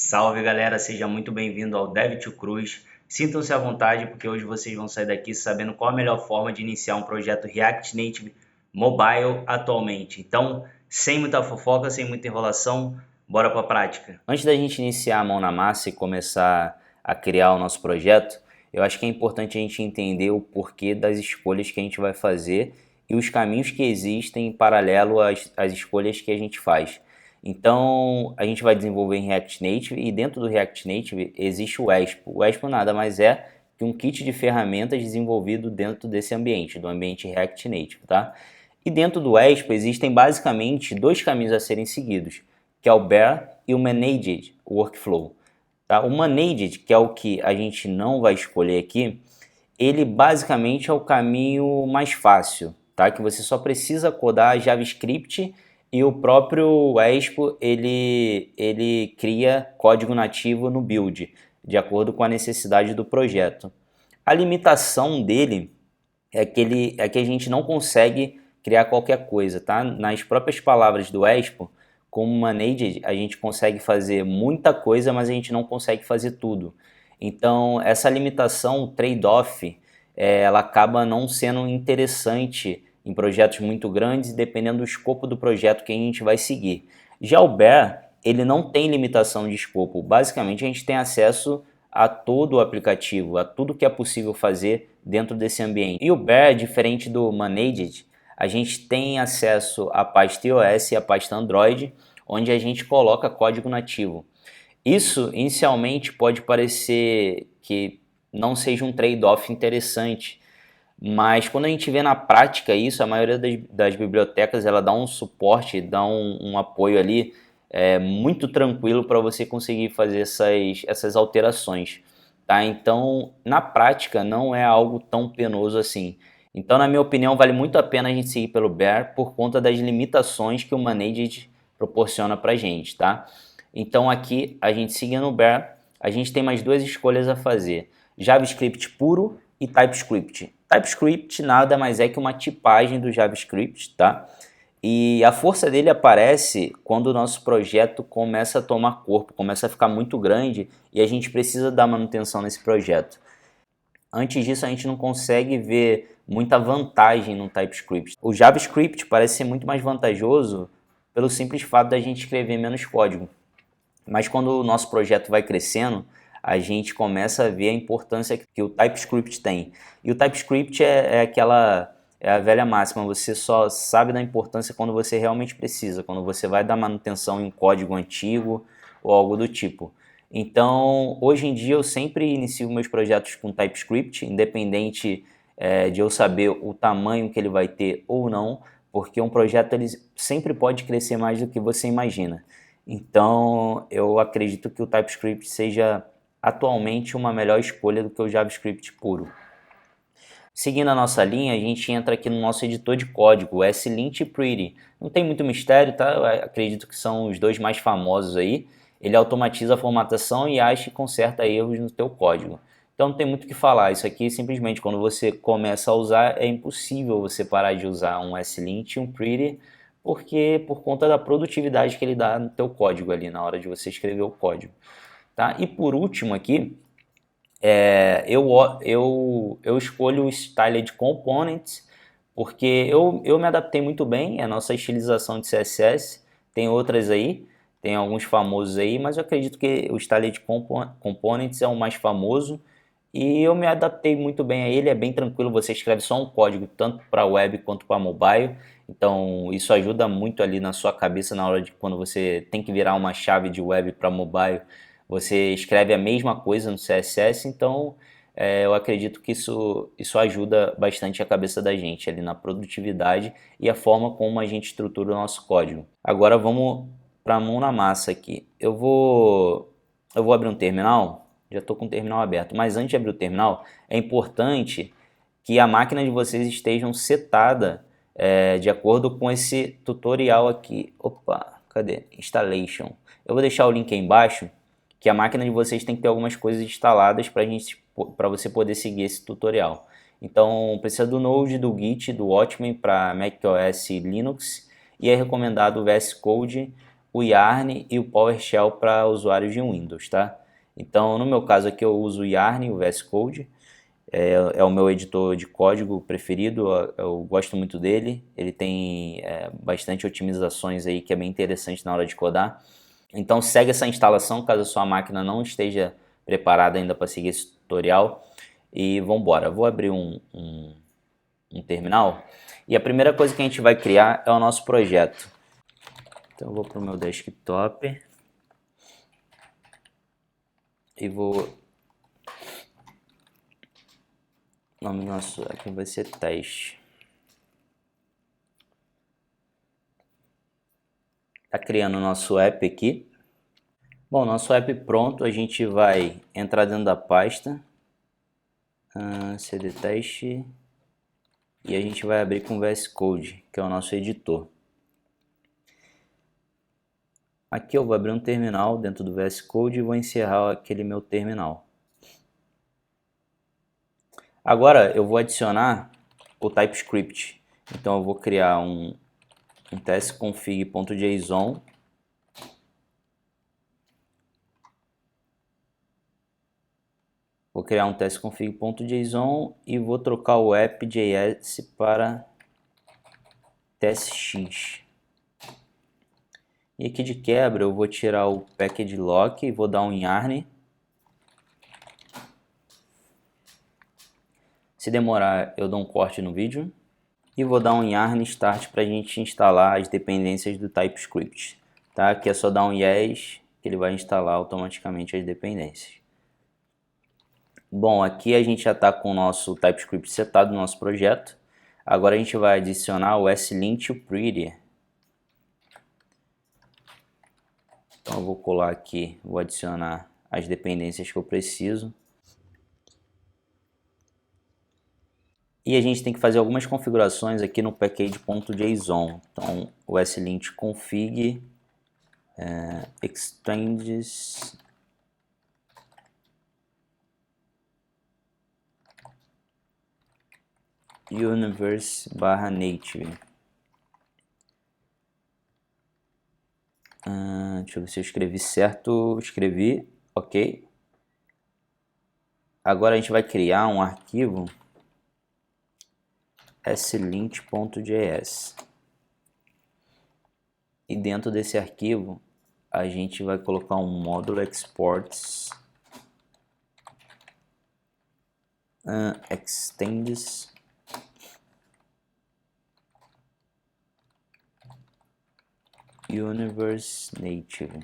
Salve galera, seja muito bem-vindo ao Dev2Cruz. Sintam-se à vontade porque hoje vocês vão sair daqui sabendo qual a melhor forma de iniciar um projeto React Native Mobile atualmente. Então, sem muita fofoca, sem muita enrolação, bora para a prática. Antes da gente iniciar a mão na massa e começar a criar o nosso projeto, eu acho que é importante a gente entender o porquê das escolhas que a gente vai fazer e os caminhos que existem em paralelo às escolhas que a gente faz. Então, a gente vai desenvolver em React Native e dentro do React Native existe o Expo. O Expo nada mais é que um kit de ferramentas desenvolvido dentro desse ambiente, do ambiente React Native, tá? E dentro do Expo existem basicamente dois caminhos a serem seguidos, que é o Bare e o Managed Workflow. Tá? O Managed, que é o que a gente não vai escolher aqui, ele basicamente é o caminho mais fácil, tá? Que você só precisa codar JavaScript e o próprio Expo ele cria código nativo no build, de acordo com a necessidade do projeto. A limitação dele é que a gente não consegue criar qualquer coisa, tá? Nas próprias palavras do Expo, como Managed, a gente consegue fazer muita coisa, mas a gente não consegue fazer tudo. Então, essa limitação, o trade-off, ela acaba não sendo interessante em projetos muito grandes, dependendo do escopo do projeto que a gente vai seguir. Já o Bare, ele não tem limitação de escopo. Basicamente, a gente tem acesso a todo o aplicativo, a tudo que é possível fazer dentro desse ambiente. E o Bare, diferente do Managed, a gente tem acesso à pasta iOS e à pasta Android, onde a gente coloca código nativo. Isso, inicialmente, pode parecer que não seja um trade-off interessante, mas quando a gente vê na prática isso, a maioria das bibliotecas ela dá um suporte, dá um apoio ali muito tranquilo para você conseguir fazer essas alterações. Tá? Então, na prática, não é algo tão penoso assim. Então, na minha opinião, vale muito a pena a gente seguir pelo Bare por conta das limitações que o Managed proporciona para a gente. Tá? Então, aqui, a gente seguindo o Bare, a gente tem mais duas escolhas a fazer. JavaScript puro e TypeScript. TypeScript nada mais é que uma tipagem do JavaScript, tá? E a força dele aparece quando o nosso projeto começa a tomar corpo, começa a ficar muito grande e a gente precisa dar manutenção nesse projeto. Antes disso, a gente não consegue ver muita vantagem no TypeScript. O JavaScript parece ser muito mais vantajoso pelo simples fato da gente escrever menos código. Mas quando o nosso projeto vai crescendo, a gente começa a ver a importância que o TypeScript tem. E o TypeScript é a velha máxima, você só sabe da importância quando você realmente precisa, quando você vai dar manutenção em código antigo ou algo do tipo. Então, hoje em dia eu sempre inicio meus projetos com TypeScript, independente de eu saber o tamanho que ele vai ter ou não, porque um projeto ele sempre pode crescer mais do que você imagina. Então, eu acredito que o TypeScript seja atualmente uma melhor escolha do que o JavaScript puro. Seguindo a nossa linha, a gente entra aqui no nosso editor de código, o SLint e Pretty. Não tem muito mistério, tá? Eu acredito que são os dois mais famosos aí. Ele automatiza a formatação e acha e conserta erros no teu código. Então não tem muito o que falar. Isso aqui simplesmente quando você começa a usar, é impossível você parar de usar um SLint e um Pretty, porque por conta da produtividade que ele dá no teu código ali na hora de você escrever o código. Tá? E por último aqui, eu escolho o Styled Components porque eu me adaptei muito bem à nossa estilização de CSS. Tem outras aí, tem alguns famosos aí, mas eu acredito que o Styled Components é o mais famoso e eu me adaptei muito bem a ele. É bem tranquilo, você escreve só um código tanto para web quanto para mobile, então isso ajuda muito ali na sua cabeça na hora de quando você tem que virar uma chave de web para mobile. Você escreve a mesma coisa no CSS, então eu acredito que isso ajuda bastante a cabeça da gente ali na produtividade e a forma como a gente estrutura o nosso código. Agora vamos para a mão na massa aqui. Eu vou abrir um terminal, já estou com o terminal aberto, mas antes de abrir o terminal, é importante que a máquina de vocês esteja setada de acordo com esse tutorial aqui. Opa, cadê? Installation. Eu vou deixar o link aí embaixo, que a máquina de vocês tem que ter algumas coisas instaladas para você poder seguir esse tutorial. Então precisa do Node, do Git, do Watchman para macOS e Linux, e é recomendado o VS Code, o Yarn e o PowerShell para usuários de Windows, tá? Então, no meu caso aqui, eu uso o Yarn, o VS Code, é o meu editor de código preferido, eu gosto muito dele, ele tem bastante otimizações aí que é bem interessante na hora de codar. Então segue essa instalação caso a sua máquina não esteja preparada ainda para seguir esse tutorial e vamos embora. Vou abrir um terminal e a primeira coisa que a gente vai criar é o nosso projeto. Então eu vou para o meu desktop e vou... O nome do nosso aqui vai ser teste. Tá criando o nosso app aqui. Bom, nosso app pronto, a gente vai entrar dentro da pasta cd teste e a gente vai abrir com o VS Code, que é o nosso editor. Aqui eu vou abrir um terminal dentro do VS Code e vou encerrar aquele meu terminal. Agora eu vou adicionar o TypeScript. Então eu vou criar um testconfig.json. Vou criar um testconfig.json e vou trocar o app.js para testx. E aqui de quebra eu vou tirar o package lock e vou dar um yarn. Se demorar eu dou um corte no vídeo. E vou dar um yarn start para a gente instalar as dependências do TypeScript. Tá? Aqui é só dar um yes que ele vai instalar automaticamente as dependências. Bom, aqui a gente já está com o nosso TypeScript setado no nosso projeto. Agora a gente vai adicionar o slint e o pretty. Então eu vou colar aqui, vou adicionar as dependências que eu preciso. E a gente tem que fazer algumas configurações aqui no package.json. Então o slint config extends universe/native. Deixa eu ver se eu escrevi certo. Escrevi, ok. Agora a gente vai criar um arquivo slint.js. E dentro desse arquivo a gente vai colocar um módulo exports extends universe native.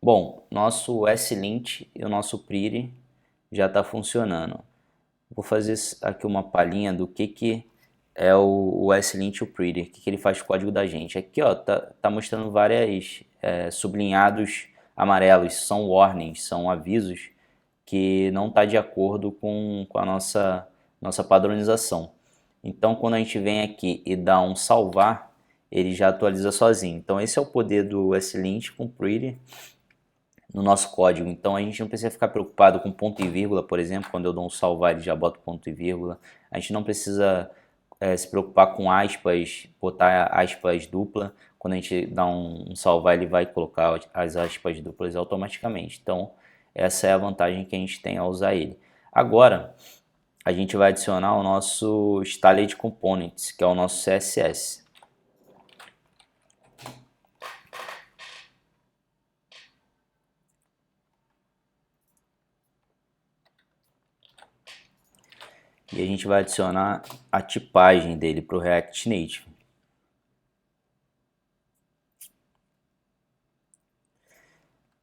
Bom, nosso slint e o nosso pretty já está funcionando. Vou fazer aqui uma palhinha do que é o slint e o pretty, o que ele faz com o código da gente. Aqui ó, tá mostrando várias sublinhados amarelos, são warnings, são avisos que não está de acordo com a nossa padronização. Então quando a gente vem aqui e dá um salvar, ele já atualiza sozinho. Então esse é o poder do slint com pretty no nosso código. Então a gente não precisa ficar preocupado com ponto e vírgula, por exemplo, quando eu dou um salvar ele já bota ponto e vírgula. A gente não precisa se preocupar com aspas, botar aspas dupla. Quando a gente dá um salvar ele vai colocar as aspas duplas automaticamente. Então essa é a vantagem que a gente tem ao usar ele. Agora a gente vai adicionar o nosso Styled Components, que é o nosso CSS. E a gente vai adicionar a tipagem dele para o React Native.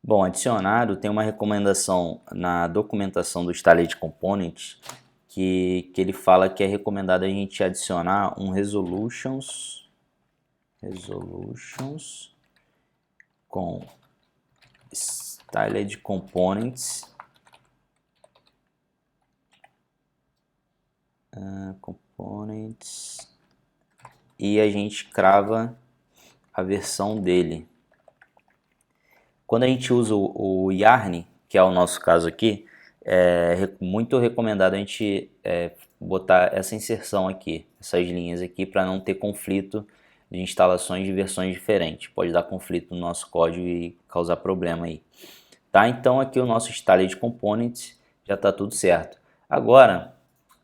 Bom, adicionado tem uma recomendação na documentação do Styled Components que ele fala que é recomendado a gente adicionar um resolutions com Styled Components e a gente crava a versão dele. Quando a gente usa o Yarn, que é o nosso caso aqui, é muito recomendado a gente botar essa inserção aqui, essas linhas aqui, para não ter conflito de instalações de versões diferentes. Pode dar conflito no nosso código e causar problema aí. Tá? Então aqui o nosso Styled Components já está tudo certo. Agora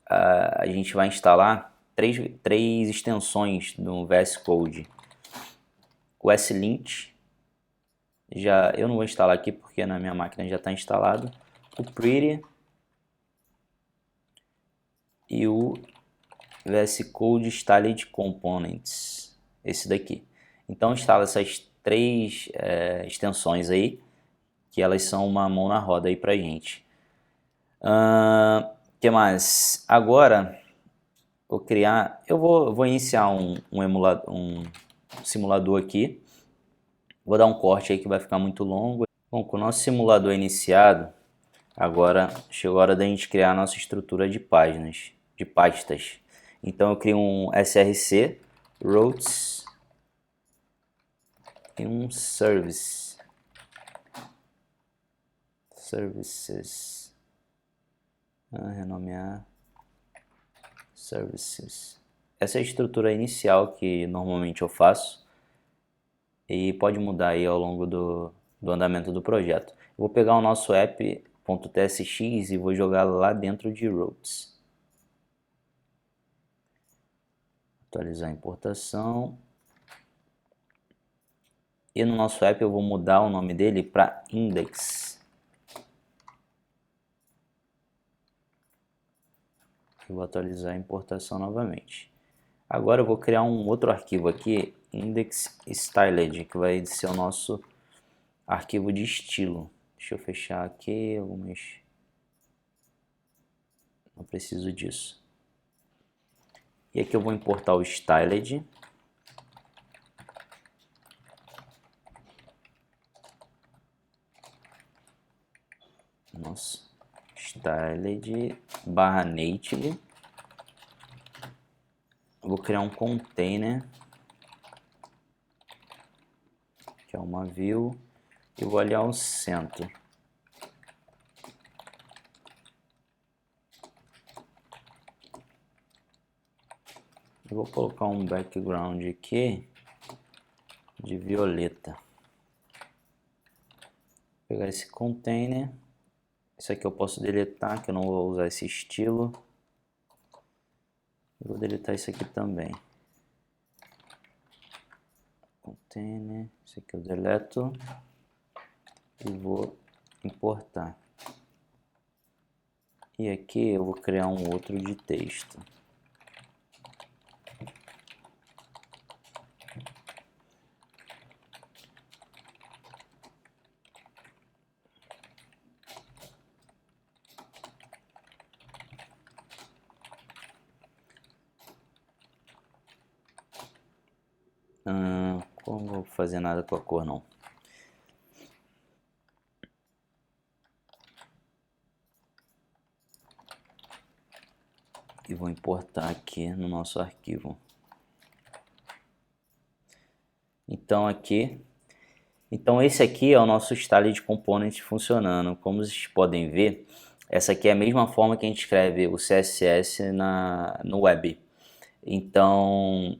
a gente vai instalar três extensões do VS Code. O S-Lint, eu não vou instalar aqui porque na minha máquina já está instalado. O Pretty e o VS Code Styled Components, esse daqui. Então instala essas três extensões aí, que elas são uma mão na roda aí pra gente. Que mais? Agora eu vou iniciar um simulador aqui. Vou dar um corte aí que vai ficar muito longo. Bom, com o nosso simulador iniciado, agora chegou a hora da gente criar a nossa estrutura de páginas, de pastas. Então eu crio um src routes e um services. Renomear services. Essa é a estrutura inicial que normalmente eu faço e pode mudar aí ao longo do andamento do projeto. Eu vou pegar o nosso app.tsx e vou jogar lá dentro de routes. Atualizar a importação. E no nosso app eu vou mudar o nome dele para index. Eu vou atualizar a importação novamente. Agora eu vou criar um outro arquivo aqui, index.styled, que vai ser o nosso arquivo de estilo. Deixa eu fechar aqui algumas. Não preciso disso. E aqui eu vou importar o styled. Nossa, styled barra native. Vou criar um container, que é uma view, e vou aliar um centro. Eu vou colocar um background aqui de violeta. Vou pegar esse container. Isso aqui eu posso deletar, que eu não vou usar esse estilo. Eu vou deletar isso aqui também. Container, isso aqui eu deleto e vou importar. E aqui eu vou criar um outro de texto. Não vou fazer nada com a cor não. E vou importar aqui no nosso arquivo. Então esse aqui é o nosso Styled Component funcionando. Como vocês podem ver, essa aqui é a mesma forma que a gente escreve o CSS no web. Então,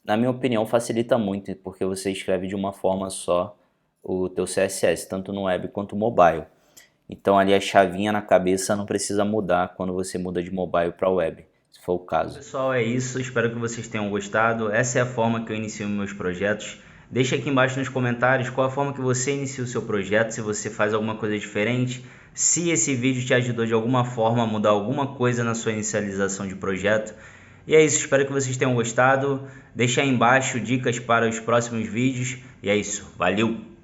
na minha opinião, facilita muito, porque você escreve de uma forma só o teu CSS, tanto no web quanto mobile. Então ali a chavinha na cabeça não precisa mudar quando você muda de mobile para web, se for o caso. Pessoal, é isso. Espero que vocês tenham gostado. Essa é a forma que eu inicio meus projetos. Deixa aqui embaixo nos comentários qual a forma que você inicia o seu projeto, se você faz alguma coisa diferente, se esse vídeo te ajudou de alguma forma a mudar alguma coisa na sua inicialização de projeto. E é isso, espero que vocês tenham gostado. Deixa aí embaixo dicas para os próximos vídeos. E é isso, valeu!